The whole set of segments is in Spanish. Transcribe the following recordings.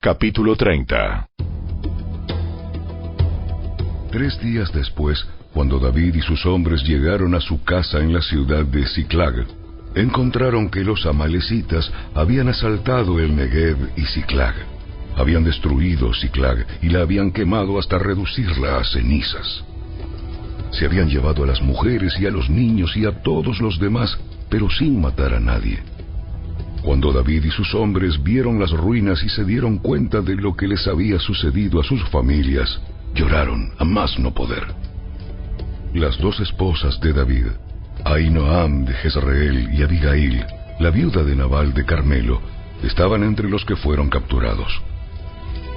Capítulo 30. 3 días después, cuando David y sus hombres llegaron a su casa en la ciudad de Siclag, encontraron que los amalecitas habían asaltado el Negev y Siclag. Habían destruido Siclag y la habían quemado hasta reducirla a cenizas. Se habían llevado a las mujeres y a los niños y a todos los demás, pero sin matar a nadie. Cuando David y sus hombres vieron las ruinas y se dieron cuenta de lo que les había sucedido a sus familias, lloraron a más no poder. Las 2 esposas de David, Ahinoam de Jezreel y Abigail, la viuda de Nabal de Carmelo, estaban entre los que fueron capturados.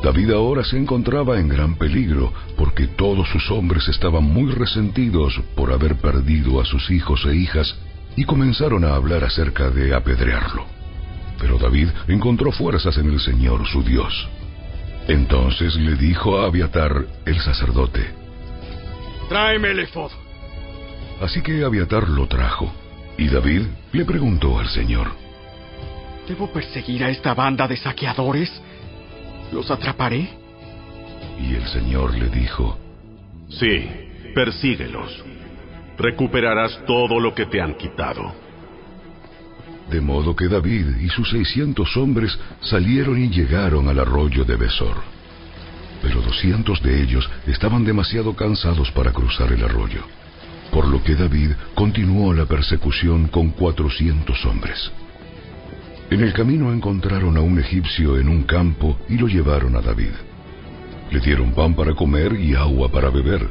David ahora se encontraba en gran peligro, porque todos sus hombres estaban muy resentidos por haber perdido a sus hijos e hijas, y comenzaron a hablar acerca de apedrearlo. Pero David encontró fuerzas en el Señor su Dios. Entonces le dijo a Abiatar, el sacerdote: «Tráeme el efod». Así que Abiatar lo trajo, y David le preguntó al Señor: ¿Debo perseguir a esta banda de saqueadores? ¿Los atraparé? Y el Señor le dijo: Sí, persíguelos. Recuperarás todo lo que te han quitado. De modo que David y sus 600 hombres salieron y llegaron al arroyo de Besor. Pero 200 de ellos estaban demasiado cansados para cruzar el arroyo, por lo que David continuó la persecución con 400 hombres. En el camino encontraron a un egipcio en un campo y lo llevaron a David. Le dieron pan para comer y agua para beber.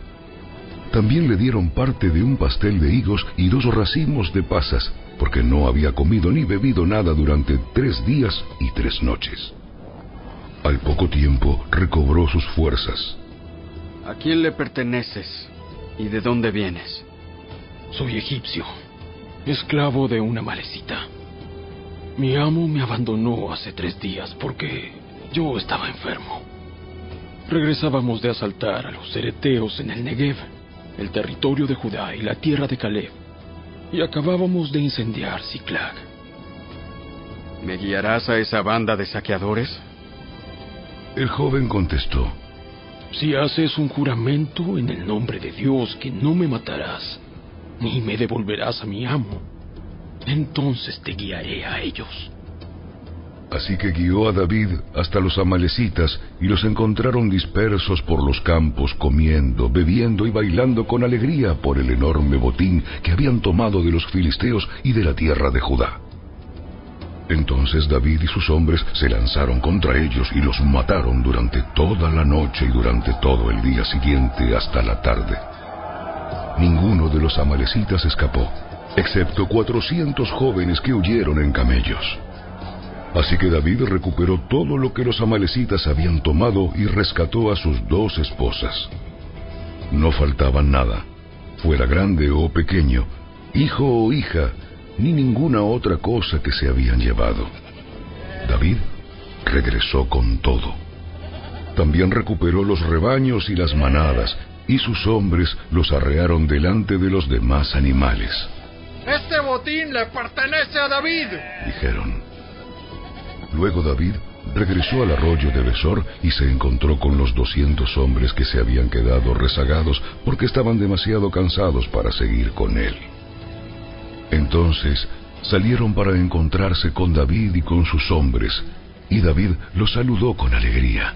También le dieron parte de un pastel de higos y 2 racimos de pasas, porque no había comido ni bebido nada durante 3 días y 3 noches. Al poco tiempo recobró sus fuerzas. ¿A quién le perteneces y de dónde vienes? Soy egipcio, esclavo de una amalecita. Mi amo me abandonó hace 3 días porque yo estaba enfermo. Regresábamos de asaltar a los cereteos en el Negev, el territorio de Judá y la tierra de Caleb, y acabábamos de incendiar Siclag. ¿Me guiarás a esa banda de saqueadores? El joven contestó: Si haces un juramento en el nombre de Dios que no me matarás, ni me devolverás a mi amo, entonces te guiaré a ellos. Así que guió a David hasta los amalecitas y los encontraron dispersos por los campos, comiendo, bebiendo y bailando con alegría por el enorme botín que habían tomado de los filisteos y de la tierra de Judá. Entonces David y sus hombres se lanzaron contra ellos y los mataron durante toda la noche y durante todo el día siguiente hasta la tarde. Ninguno de los amalecitas escapó, excepto 400 jóvenes que huyeron en camellos. Así que David recuperó todo lo que los amalecitas habían tomado y rescató a sus 2 esposas. No faltaba nada, fuera grande o pequeño, hijo o hija, ni ninguna otra cosa que se habían llevado. David regresó con todo. También recuperó los rebaños y las manadas, y sus hombres los arrearon delante de los demás animales. ¡Este botín le pertenece a David!, dijeron. Luego David regresó al arroyo de Besor y se encontró con los 200 hombres que se habían quedado rezagados porque estaban demasiado cansados para seguir con él. Entonces salieron para encontrarse con David y con sus hombres, y David los saludó con alegría.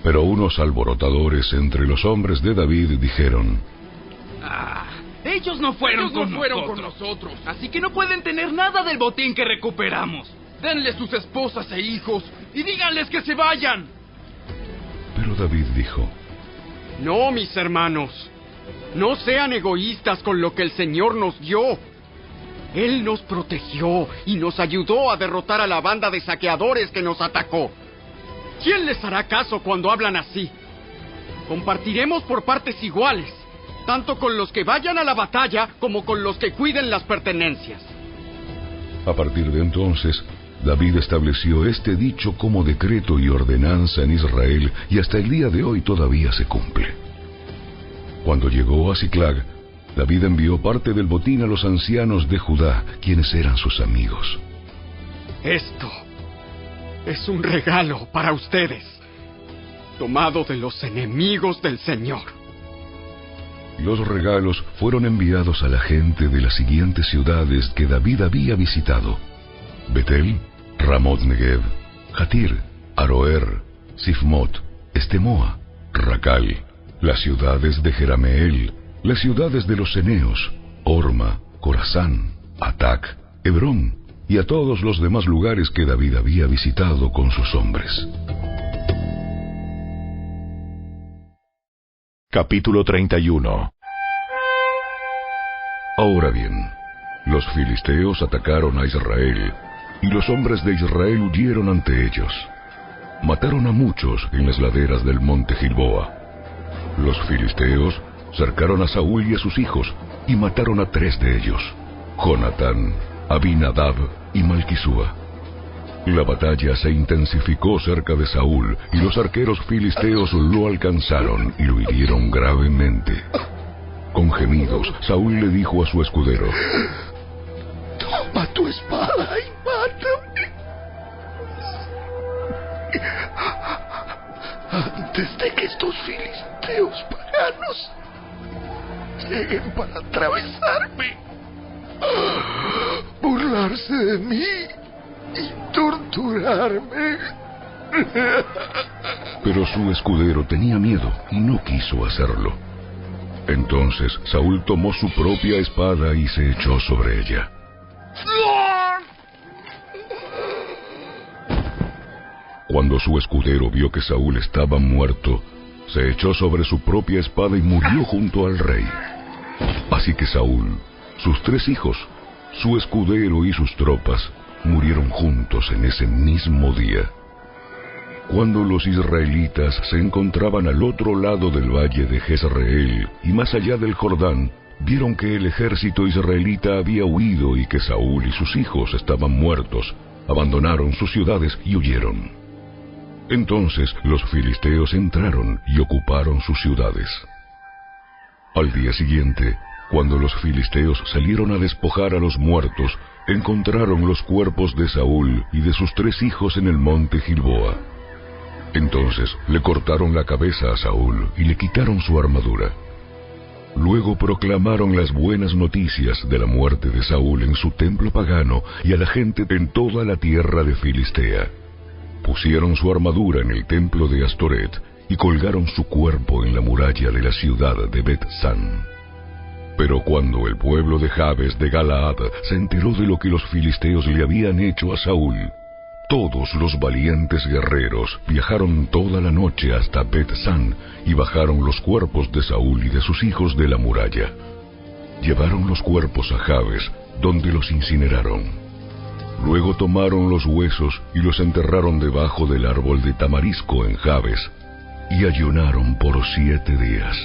Pero unos alborotadores entre los hombres de David dijeron: Ellos no fueron con nosotros, así que no pueden tener nada del botín que recuperamos. Denle sus esposas e hijos y díganles que se vayan. Pero David dijo: No, mis hermanos, no sean egoístas con lo que el Señor nos dio. Él nos protegió y nos ayudó a derrotar a la banda de saqueadores que nos atacó. ¿Quién les hará caso cuando hablan así? Compartiremos por partes iguales, tanto con los que vayan a la batalla como con los que cuiden las pertenencias. A partir de entonces, David estableció este dicho como decreto y ordenanza en Israel, y hasta el día de hoy todavía se cumple. Cuando llegó a Siclag, David envió parte del botín a los ancianos de Judá, quienes eran sus amigos. Esto es un regalo para ustedes, tomado de los enemigos del Señor. Los regalos fueron enviados a la gente de las siguientes ciudades que David había visitado: Betel, Ramot Negev, Jatir, Aroer, Sifmot, Estemoa, Racal, las ciudades de Jerameel, las ciudades de los ceneos, Orma, Corazán, Atac, Hebrón, y a todos los demás lugares que David había visitado con sus hombres. Capítulo 31. Ahora bien, los filisteos atacaron a Israel, y los hombres de Israel huyeron ante ellos. Mataron a muchos en las laderas del monte Gilboa. Los filisteos cercaron a Saúl y a sus hijos, y mataron a 3 de ellos: Jonatán, Abinadab y Malquisúa. La batalla se intensificó cerca de Saúl, y los arqueros filisteos lo alcanzaron y lo hirieron gravemente. Con gemidos, Saúl le dijo a su escudero: toma tu espada y mátame, antes de que estos filisteos paganos lleguen para atravesarme, burlarse de mí y torturarme. Pero su escudero tenía miedo y no quiso hacerlo. Entonces Saúl tomó su propia espada y se echó sobre ella. Cuando su escudero vio que Saúl estaba muerto, se echó sobre su propia espada y murió junto al rey. Así que Saúl, sus 3 hijos, su escudero y sus tropas murieron juntos en ese mismo día. Cuando los israelitas se encontraban al otro lado del valle de Jezreel y más allá del Jordán, vieron que el ejército israelita había huido y que Saúl y sus hijos estaban muertos. Abandonaron sus ciudades y huyeron. Entonces los filisteos entraron y ocuparon sus ciudades. Al día siguiente, cuando los filisteos salieron a despojar a los muertos, encontraron los cuerpos de Saúl y de sus 3 hijos en el monte Gilboa. Entonces le cortaron la cabeza a Saúl y le quitaron su armadura. Luego proclamaron las buenas noticias de la muerte de Saúl en su templo pagano y a la gente en toda la tierra de Filistea. Pusieron su armadura en el templo de Astoret y colgaron su cuerpo en la muralla de la ciudad de Bet-San. Pero cuando el pueblo de Jabes de Galaad se enteró de lo que los filisteos le habían hecho a Saúl, todos los valientes guerreros viajaron toda la noche hasta Bet-San y bajaron los cuerpos de Saúl y de sus hijos de la muralla. Llevaron los cuerpos a Jabes, donde los incineraron. Luego tomaron los huesos y los enterraron debajo del árbol de tamarisco en Jabes, y ayunaron por 7 días.